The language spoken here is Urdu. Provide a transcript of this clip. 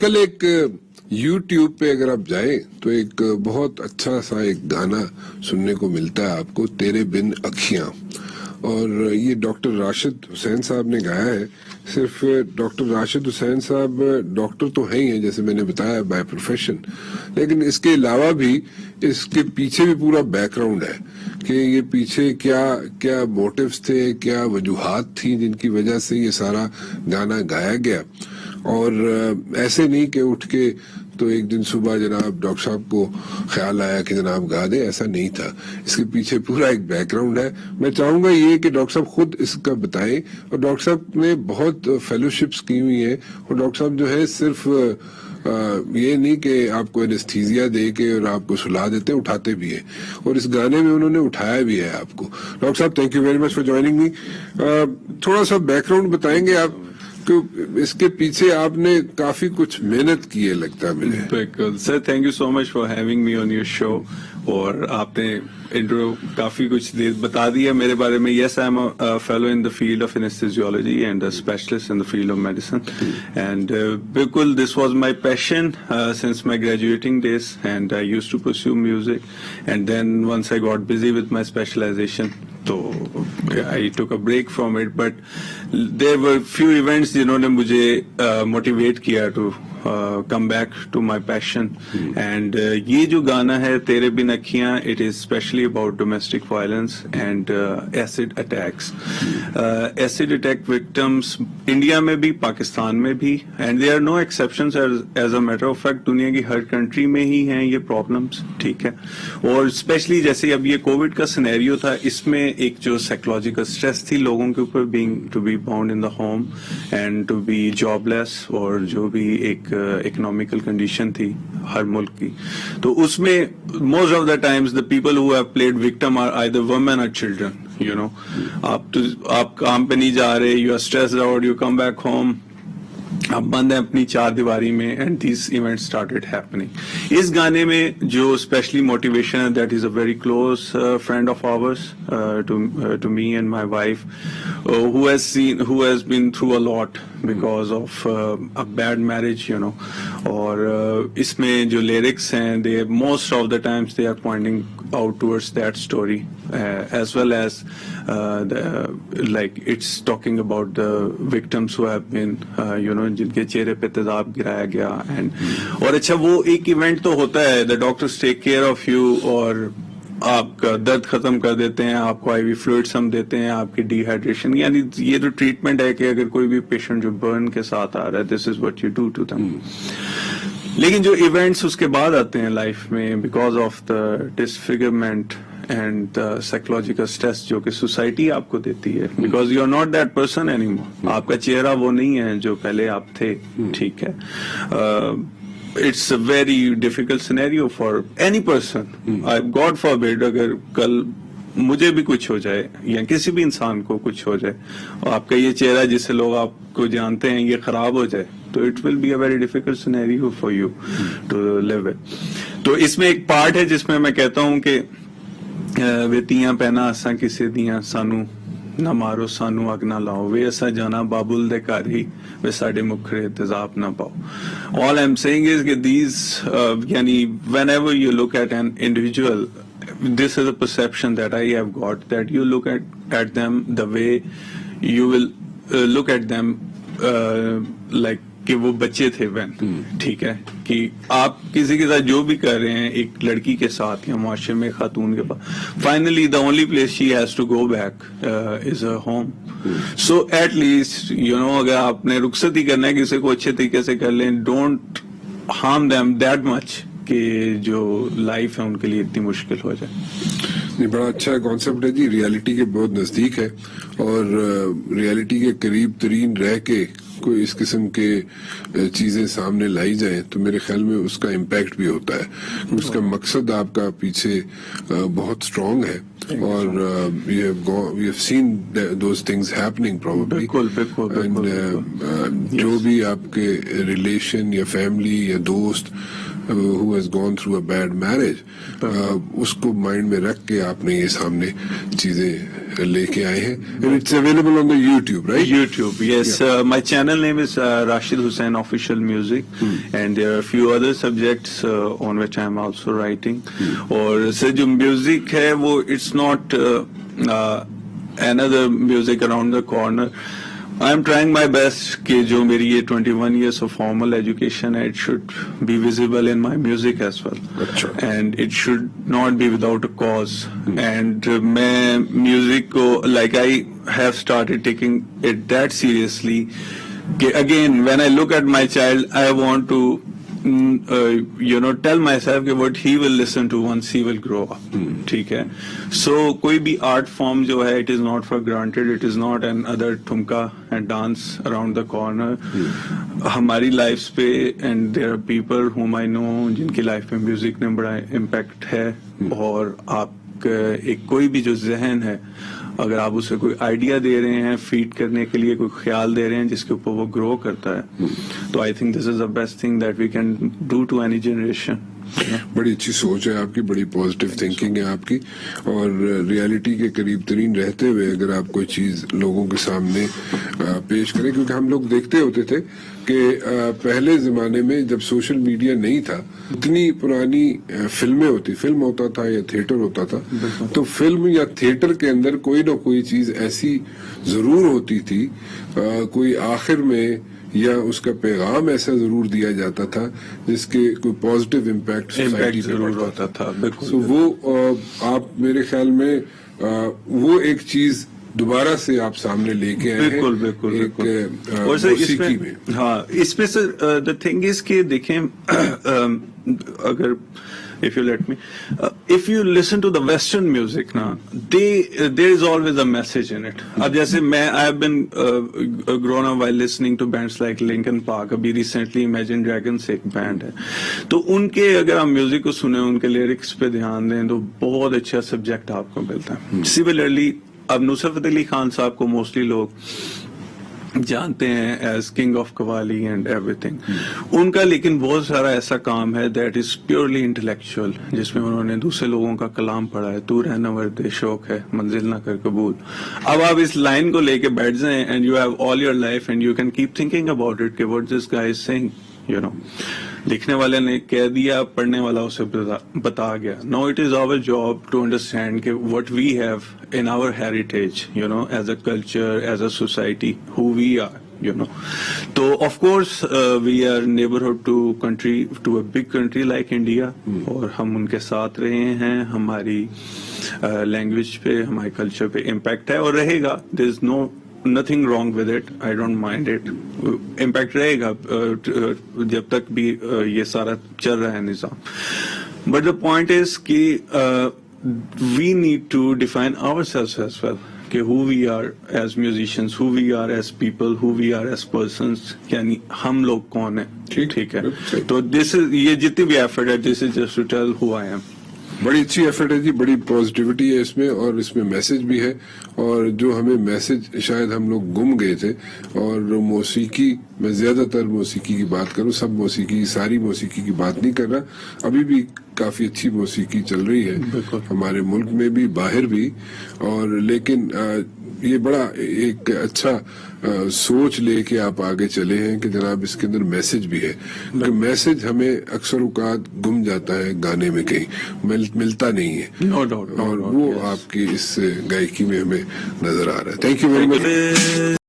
کل ایک یوٹیوب پہ اگر آپ جائیں تو ایک بہت اچھا سا ایک گانا سننے کو ملتا ہے آپ کو، تیرے بن اکھیاں، اور یہ ڈاکٹر راشد حسین صاحب نے گایا ہے. صرف ڈاکٹر راشد حسین صاحب ڈاکٹر تو ہیں ہی ہیں جیسے میں نے بتایا بائی پروفیشن، لیکن اس کے علاوہ بھی اس کے پیچھے بھی پورا بیک گراؤنڈ ہے کہ یہ پیچھے کیا کیا موٹیوز تھے، کیا وجوہات تھیں جن کی وجہ سے یہ سارا گانا گایا گیا. اور ایسے نہیں کہ اٹھ کے تو ایک دن صبح جناب ڈاکٹر صاحب کو خیال آیا کہ جناب گا دیں، ایسا نہیں تھا. اس کے پیچھے پورا ایک بیک گراؤنڈ ہے. میں چاہوں گا یہ کہ ڈاکٹر صاحب خود اس کا بتائیں، اور ڈاکٹر صاحب نے بہت فیلوشپس کی ہوئی ہیں، اور ڈاکٹر صاحب جو ہے صرف یہ نہیں کہ آپ کو انستھیزیا دے کے اور آپ کو سلا دیتے، اٹھاتے بھی ہیں، اور اس گانے میں انہوں نے اٹھایا بھی ہے آپ کو. ڈاکٹر صاحب thank you very much for joining me. تھوڑا سا بیک گراؤنڈ بتائیں گے آپ، اس کے پیچھے آپ نے کافی کچھ محنت کی ہے لگتا ہے مجھے. بالکل sir, thank you so much for having me on your show. اور آپ نے انٹرو کافی کچھ بتا دیا میرے بارے میں. Yes, I am fellow in the field of anaesthesiology and specialist in the field of medicine. And بالکل this was my passion since my graduating days, and I use to pursue music. And then once I got busy with my specialisation تو I took a break from it, but there were few events جنہوں نے مجھے موٹیویٹ کیا to come back to my passion. And یہ جو گانا ہے تیرے بن اکھیاں، it is especially about domestic violence and acid attacks. Acid attack victims India میں بھی، پاکستان میں بھی، and there are no exceptions as a matter of fact. دنیا کی ہر کنٹری میں ہی ہیں یہ پرابلمس، ٹھیک ہے. اور اسپیشلی جیسے اب یہ کووڈ کا سینیریو تھا، اس میں ایک جو سائیکولوجیکل اسٹریس تھی لوگوں کے اوپر، to be bound in the home and to be jobless, اور جو بھی ایک اکنامیکل کنڈیشن تھی ہر ملک کی، تو اس میں most of the times the people who have played victim are either women or children. You know, آپ کام پہ نہیں جا رہے، you are stressed out, you come back home, آپ بند ہیں اپنی چار دیواری میں، and these events started happening. اس گانے میں جو اسپیشلی موٹیویشن ہے، that is a very close friend of ours to me and my wife, who has been through a lot because of a bad marriage, you know. اور اس میں جو لیرکس ہیں، they most of the times they are pointing out towards that story, as well as like it's talking about the victims who have been you know جن کے چہرے پہ تیزاب گرایا گیا. اور اچھا، وہ ایک ایونٹ تو ہوتا ہے، the doctors take care of you اور آپ کا درد ختم کر دیتے ہیں، آپ کو آئی وی فلوئڈس ہم دیتے ہیں، آپ کی ڈی ہائیڈریشن، یعنی یہ جو ٹریٹمنٹ ہے کہ اگر کوئی بھی پیشنٹ جو برن کے ساتھ آ رہا ہے، this is what you do to them. لیکن جو ایونٹس اس کے بعد آتے ہیں لائف میں، because of the disfigurement and psychological stress جو کہ سوسائٹی آپ کو دیتی ہے، because you are not that person anymore. آپ کا چہرہ وہ نہیں ہے جو پہلے آپ تھے، ٹھیک ہے. It's a very difficult scenario for any person. God forbid اگر کل مجھے بھی کچھ ہو جائے یا کسی بھی انسان کو کچھ ہو جائے اور آپ کا یہ چہرہ جسے لوگ آپ کو جانتے ہیں یہ خراب ہو جائے، تو it will be a very difficult scenario for you to live with. تو اس میں ایک پارٹ ہے جس میں میں کہتا ہوں کہ ویتیاں پہنا اساں کسے دیاں، سانو نہ مارو سانو اگ نہ لاؤ، وے اسا جانا بابل دے گھر ہی وے ساڈے مکھرے تیزاب نہ پاؤ. All I'm saying is کہ these یعنی whenever you look at an individual, this is a perception that I have got, that you look at them the way you will look at them like کہ وہ بچے تھے وین، ٹھیک ہے، کہ آپ کسی کے ساتھ جو بھی کر رہے ہیں، ایک لڑکی کے ساتھ یا معاشرے میں خاتون کے پاس، finally the only place she has to go back is her home. So at least you know, اگر آپ نے رخصت ہی کرنا ہے کسی کو اچھے طریقے سے کر لیں، don't harm them that much کہ جو لائف ہے ان کے لیے اتنی مشکل ہو جائے. نہیں، بڑا اچھا کانسیپٹ ہے جی، ریالٹی کے بہت نزدیک ہے، اور ریالٹی کے قریب ترین رہ کے کوئی اس قسم کے چیزیں سامنے لائی جائیں تو میرے خیال میں اس کا امپیکٹ بھی ہوتا ہے. اس کا مقصد آپ کا پیچھے بہت اسٹرانگ ہے. اور we have seen those things happening probably. And جو بھی آپ کے ریلیشن یا فیملی یا دوست who has gone through a bad marriage, اس کو مائنڈ میں رکھ کے آپ نے یہ سامنے چیزیں لے کے آئے ہیں. And it's available on the YouTube, right? YouTube, yes. My channel name is Rashid Hussain Official Music, and there are a few other subjects on which I am also writing. اور سے جو میوزک ہے وہ it's not another music around the corner. I am trying my best کہ جو میری یہ 21 years of formal education ہے, it should be visible in my music as well. And it should not be without a cause. And میں music کو like I have started taking it that seriously. Again, when I look at my child, I want to tell myself کہ what he will listen to once he will grow up. ٹھیک ہے. So کوئی بھی art form جو ہے, it is not for granted, it is not another Thumka and dance around the corner. ہماری لائف پہ and there are people whom I know جن کی لائف میں میوزک نے بڑا امپیکٹ ہے. اور آپ ایک کوئی بھی جو ذہن ہے, اگر آپ اسے کوئی آئیڈیا دے رہے ہیں, فیڈ کرنے کے لیے کوئی خیال دے رہے ہیں جس کے اوپر وہ گرو کرتا ہے, تو I think this is the best thing that we can do to any generation. بڑی اچھی سوچ ہے آپ کی, بڑی پازیٹیو تھنکنگ ہے آپ کی, اور ریالٹی کے قریب ترین رہتے ہوئے اگر آپ کوئی چیز لوگوں کے سامنے پیش کریں, کیونکہ ہم لوگ دیکھتے ہوتے تھے کہ پہلے زمانے میں جب سوشل میڈیا نہیں تھا, اتنی پرانی فلمیں ہوتی, فلم ہوتا تھا یا تھیٹر ہوتا تھا, تو فلم یا تھیٹر کے اندر کوئی نہ کوئی چیز ایسی ضرور ہوتی تھی, کوئی آخر میں یا اس کا پیغام ایسا ضرور دیا جاتا تھا جس کے کوئی پازیٹیو امپیکٹ سوسائٹی پہ ہوتا تھا. سو وہ آپ میرے خیال میں وہ ایک چیز دوبارہ سے آپ سامنے لے کے آئے ہیں. بالکل. اور سر اس میں سر دا تھنگ از کہ دیکھیں, اگر if you let me, if you listen to the western music now, there is always a message in it. اب جیسے میں I have been grown up while listening to bands like Linkin Park. ابھی recently Imagine Dragons ایک بینڈ ہے, تو ان کے اگر آپ میوزک کو سنیں, ان کے لیرکس پہ دھیان دیں, تو بہت اچھا سبجیکٹ آپ کو ملتا ہے. سملرلی اب نصرت علی خان صاحب کو موسٹلی لوگ جانتے ہیں as king of qawwali and ایوری تھنگ. ان کا لیکن بہت سارا ایسا کام ہے دیٹ از پیورلی انٹلیکچوئل, جس میں انہوں نے دوسرے لوگوں کا کلام پڑھا ہے. تو رہنا ورد شوق ہے, منزل نہ کر قبول. اب آپ اس لائن کو لے کے بیٹھ جائیں and you have all your life and you can keep thinking about it کہ what this guy is saying. لکھنے والے نے کہہ دیا, پڑھنے والا اسے بتا گیا. No it is our job to understand کہ what we have in our heritage, as a culture, as a society, who we are, So of course we are neighborhood to a big country like India, اور ہم ان کے ساتھ رہے ہیں. ہماری لینگویج پہ, ہمارے کلچر پہ امپیکٹ ہے اور رہے گا. there is nothing wrong with it, I don't mind it. Impact رہے گا جب تک بھی یہ سارا چل رہا ہے نظام. But the point is کہ we need to define ourselves as well, who we are as musicians, who we are as people, who we are as persons. یعنی ہم لوگ کون ہیں. ٹھیک ہے, تو یہ جتنی بھی ایفرٹ ہے, this is just to tell who I am. بڑی اچھی ایفرٹ ہے جی, بڑی پازیٹیوٹی ہے اس میں, اور اس میں میسج بھی ہے. اور جو ہمیں میسج شاید ہم لوگ گم گئے تھے. اور موسیقی, میں زیادہ تر موسیقی کی بات کروں, سب موسیقی, ساری موسیقی کی بات نہیں کر رہا, ابھی بھی کافی اچھی موسیقی چل رہی ہے ہمارے ملک میں بھی, باہر بھی. اور لیکن یہ بڑا ایک اچھا سوچ لے کے آپ آگے چلے ہیں کہ جناب اس کے اندر میسج بھی ہے. کہ میسج ہمیں اکثر اوقات گم جاتا ہے گانے میں, کہیں ملتا نہیں ہے, اور وہ آپ کی اس گائیکی میں ہمیں نظر آ رہا ہے. Thank you very much.